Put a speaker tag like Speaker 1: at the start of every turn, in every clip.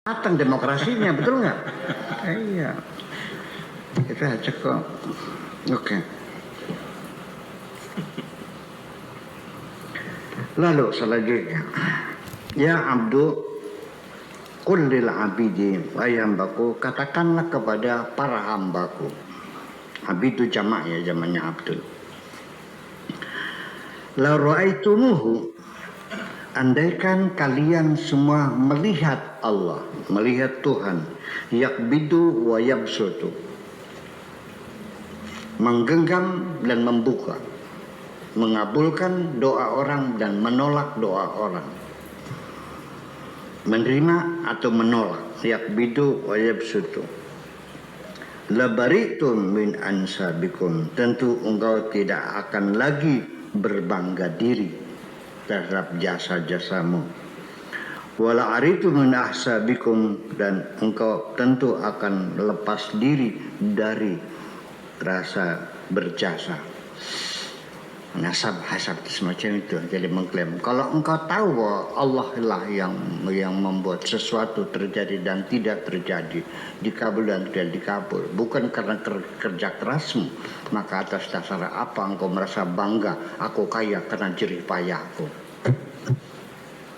Speaker 1: matang demokrasinya, betul nggak? Iya, itu aja kok. Oke. Lalu selanjutnya, ya abdu, qul lil abidi, wahai hambaku, katakanlah kepada para hambaku. Abid itu jamak ya, jamaknya abdul. La ra'aitumuhu, andaikan kalian semua melihat Allah, melihat Tuhan, yakbidu wa yabsutu, menggenggam dan membuka, mengabulkan doa orang dan menolak doa orang, menerima atau menolak, yakbidu wa yabsutu, labaritum min ansabikum, tentu engkau tidak akan lagi berbangga diri terhadap jasa-jasamu. Wala aritu min ahsabikum, dan engkau tentu akan lepas diri dari rasa berjasa. Nasab hasab semacam itu. Jadi mengklaim kalau engkau tahu bahwa Allah lah yang membuat sesuatu terjadi dan tidak terjadi, dikabul dan tidak dikabul, bukan karena kerja kerasmu, maka atas dasar apa engkau merasa bangga? Aku kaya karena jerih payahku.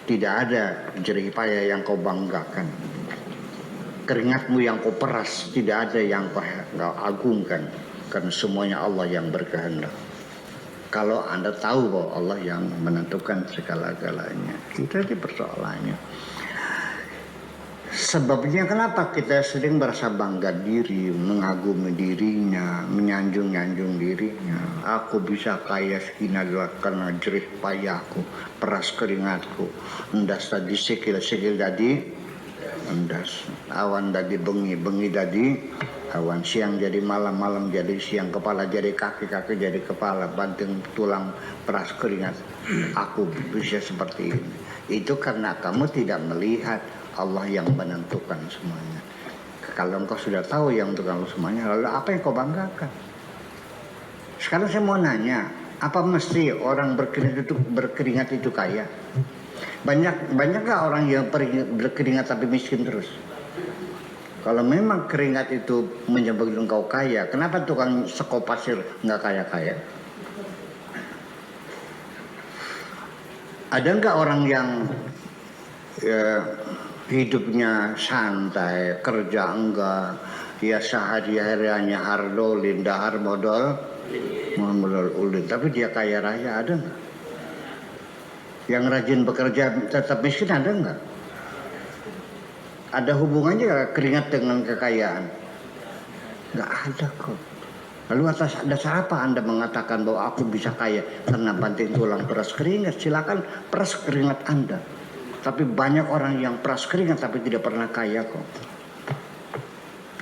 Speaker 1: Tidak ada jerih payah yang kau banggakan. Keringatmu yang kau peras tidak ada yang kau agungkan, karena semuanya Allah yang berkehendak. Kalau Anda tahu bahwa Allah yang menentukan segala-galanya, itu aja persoalannya. Sebabnya kenapa kita sering merasa bangga diri, mengagumi dirinya, menyanjung-nyanjung dirinya. Aku bisa kaya segini adalah karena jerih payahku, peras keringatku, endas tadi sikil-sikil tadi, endas awan tadi bengi tadi awan, siang jadi malam jadi siang, kepala jadi kaki jadi kepala, banting tulang, peras keringat. Aku bisa seperti ini. Itu karena kamu tidak melihat Allah yang menentukan semuanya. Kalau engkau sudah tahu yang menentukan semuanya, lalu apa yang kau banggakan? Sekarang saya mau nanya, apa mesti orang berkeringat itu kaya? Banyakkah orang yang berkeringat tapi miskin terus? Kalau memang keringat itu menyebabkan engkau kaya, kenapa tukang sekop pasir nggak kaya-kaya? Ada nggak orang yang hidupnya santai, kerja enggak, ya sehari-harinya hardolin, dahar modal ulin, tapi dia kaya raya, ada nggak? Yang rajin bekerja tetap miskin, ada nggak? Ada hubungannya keringat dengan kekayaan? Nggak ada kok. Lalu atas dasar apa Anda mengatakan bahwa aku bisa kaya karena banting tulang peras keringat? Silakan peras keringat Anda. Tapi banyak orang yang peras keringat tapi tidak pernah kaya kok.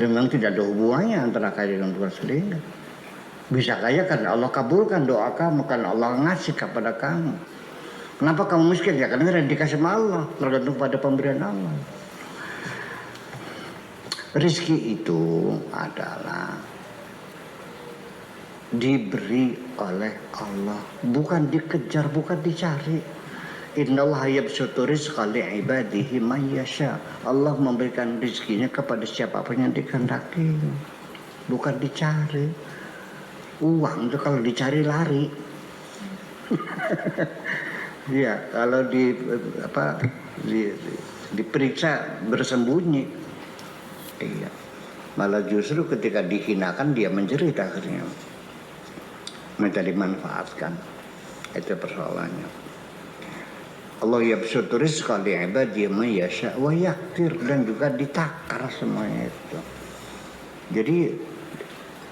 Speaker 1: Memang tidak ada hubungannya antara kaya dengan peras keringat. Bisa kaya karena Allah kabulkan doa kamu, karena Allah ngasih kepada kamu. Kenapa kamu miskin? Ya karena dikasih sama Allah, tergantung pada pemberian Allah. Rizki itu adalah diberi oleh Allah, bukan dikejar, bukan dicari. Innallaha yabsutu rizqa li'ibadihi man yasha. Allah memberikan rizkinya kepada siapapun yang dikehendaki, bukan dicari. Uang itu kalau dicari lari. Ya, kalau diperiksa bersembunyi. Iya. Malah justru ketika dihinakan dia menjerit akhirnya. Minta dimanfaatkan. Itu persoalannya. Allah yabsutu rizqa li'ibadihi man yasha wa yaqdir, dan juga ditakar semuanya itu. Jadi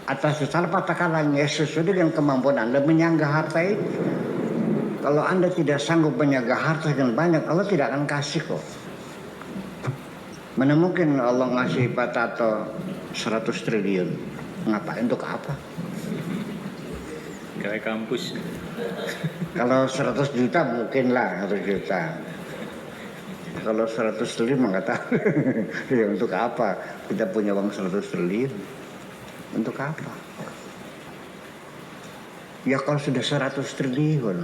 Speaker 1: atas dasar patakalanya sesuai dengan kemampuan Anda menyangga harta itu. Kalau Anda tidak sanggup menyangga harta yang banyak, Allah tidak akan kasih kok. Mana mungkin Allah ngasih Pak Tato 100 triliun. Ngapain, untuk apa?
Speaker 2: Kayak kampus.
Speaker 1: Kalau 100 juta mungkin lah, 100 juta. Kalau 100 triliun nggak tahu. Ya untuk apa? Kita punya uang 100 triliun. Untuk apa? Ya kalau sudah 100 triliun,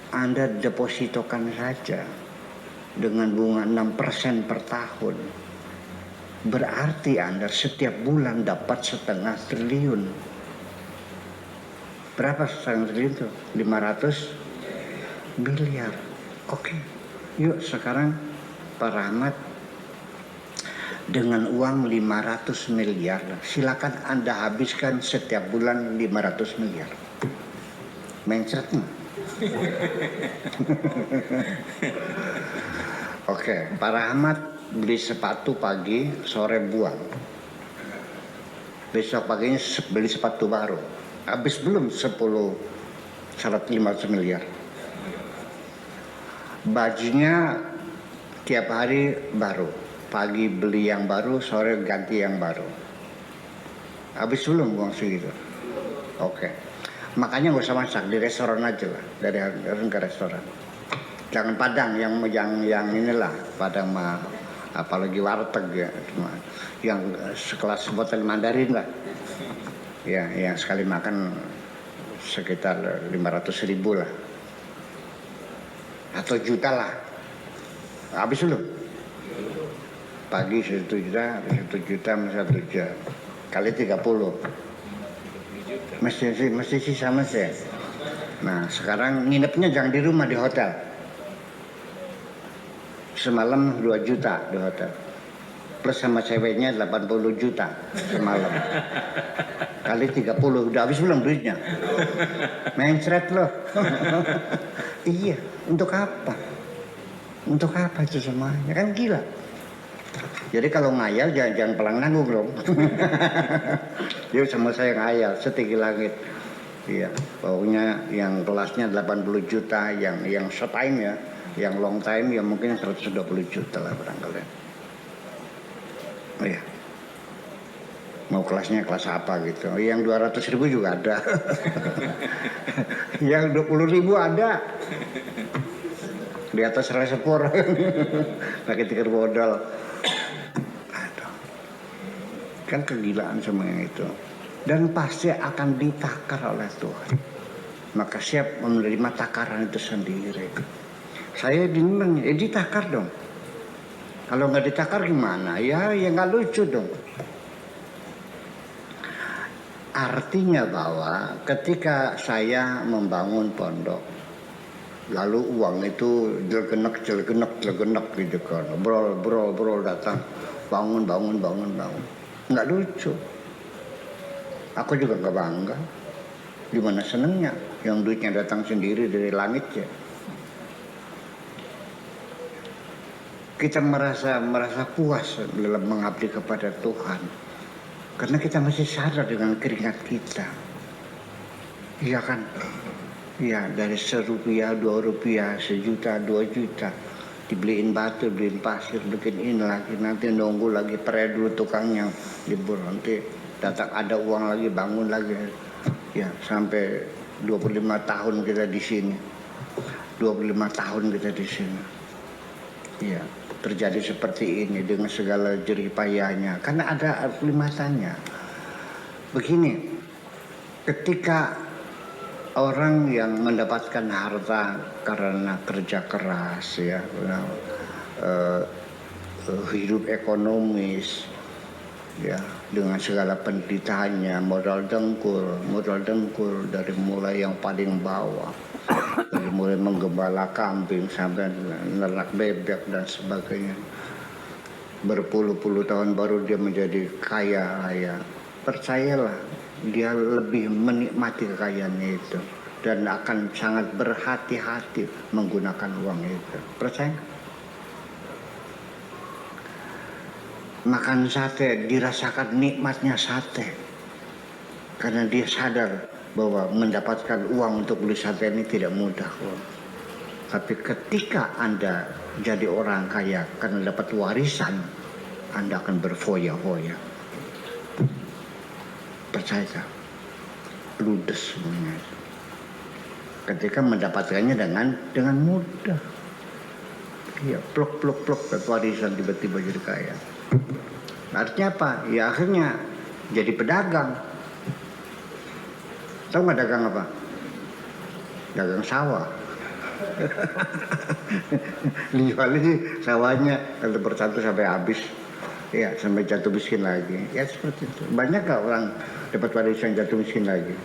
Speaker 1: Anda depositokan saja. dengan bunga 6% per tahun, berarti Anda setiap bulan dapat 500 triliun. Berapa 500 triliun itu? 500 miliar. Oke, yuk sekarang Pak Rahmat, dengan uang 500 miliar, silakan Anda habiskan setiap bulan 500 miliar. Mencret nggak? Oke, Pak Rahmat beli sepatu pagi, sore buang. Besok paginya beli sepatu baru. Habis belum 500 miliar. Bajunya tiap hari baru. Pagi beli yang baru, sore ganti yang baru. Habis belum uang segitu? Oke. Makanya nggak usah masak, di restoran aja lah. Dari ke restoran. Jangan Padang, yang inilah. Padang mah, apalagi warteg ya. Yang sekelas botol Mandarin lah. Ya, yang sekali makan sekitar 500.000 lah. Atau juta lah. Habis belum? Pagi 1 juta, 1 juta, 1 juta. Kali 30. Mesti sisa masih. Nah, sekarang nginepnya jangan di rumah, di hotel. Semalam 2 juta di hotel. Plus sama ceweknya 80 juta semalam. Kali 30, udah habis belum duitnya? Mencret loh. Iya, untuk apa? Untuk apa itu semuanya? Kan gila. Jadi kalau ngayal jangan pelang nanggung dong. Dia sama saya ngayal setinggi langit. Iya, pokoknya yang kelasnya 80 juta, yang short time ya, yang long time ya mungkin 120 juta lah barangkali. Oh iya. Mau kelasnya kelas apa gitu. Yang 200.000 juga ada. Yang 20.000 ada. Di atas reservoir. Pakai tikar bodol. Aduh. Kan kegilaan semuanya itu. Dan pasti akan ditakar oleh Tuhan. Maka siap menerima takaran itu sendiri. Saya bingung, ditakar dong. Kalau nggak ditakar gimana? Ya nggak lucu dong. Artinya bahwa ketika saya membangun pondok, lalu uang itu jelgenek gitu kan, brol datang, bangun, nggak lucu. Aku juga nggak bangga. Gimana senengnya? Yang duitnya datang sendiri dari langit ya. Kita merasa puas dalam mengabdi kepada Tuhan. Karena kita masih sadar dengan keringat kita. Iya kan? Ya, dari Rp1, Rp2, Rp1, Rp2. Dibeliin batu, beliin pasir, bikin ini lagi. Nanti nunggu lagi dulu tukangnya libur. Nanti datang ada uang lagi, bangun lagi. Ya, sampai 25 tahun kita di sini. 25 tahun kita di sini. Ya, terjadi seperti ini dengan segala jerih payahnya. Karena ada kelimatannya. Begini, ketika orang yang mendapatkan harta karena kerja keras, ya, hidup ekonomis, ya, dengan segala penderitaannya, modal dengkul dari mulai yang paling bawah, dari mulai menggembala kambing sampai nernak bebek dan sebagainya. Berpuluh-puluh tahun baru dia menjadi kaya raya. Percayalah, dia lebih menikmati kekayaannya itu dan akan sangat berhati-hati menggunakan uang itu. Percaya? Makan sate, dirasakan nikmatnya sate karena dia sadar bahwa mendapatkan uang untuk beli sate ini tidak mudah. Tapi ketika Anda jadi orang kaya karena dapat warisan, Anda akan berfoya-foya. Percaya, ludes semuanya. Ketika mendapatkannya dengan mudah, ya plok warisan tiba-tiba jadi kaya. Artinya apa? Ya akhirnya jadi pedagang. Tahu nggak dagang apa? Dagang sawah. Dijualnya sih sawahnya satu persatu sampai habis. Ya, sampai jatuh miskin lagi. Ya seperti itu. Banyak gak orang dapat warisan jatuh miskin lagi?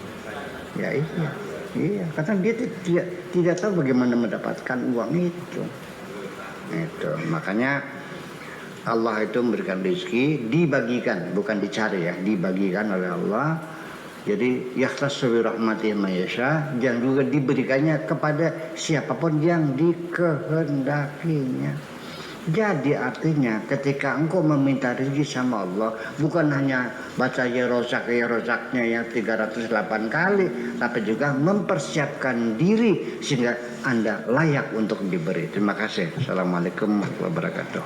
Speaker 1: Ya iya. Iya, karena dia tidak tahu bagaimana mendapatkan uang itu. Itu. Makanya Allah itu memberikan rezeki dibagikan, bukan dicari ya, dibagikan oleh Allah. Jadi yakhtassu bi rahmatihi man yasha, dan juga diberikannya kepada siapapun yang dikehendakinya. Jadi artinya ketika engkau meminta rezeki sama Allah, bukan hanya baca ya rozaknya yang 308 kali, tapi juga mempersiapkan diri sehingga Anda layak untuk diberi. Terima kasih. Assalamualaikum warahmatullahi wabarakatuh.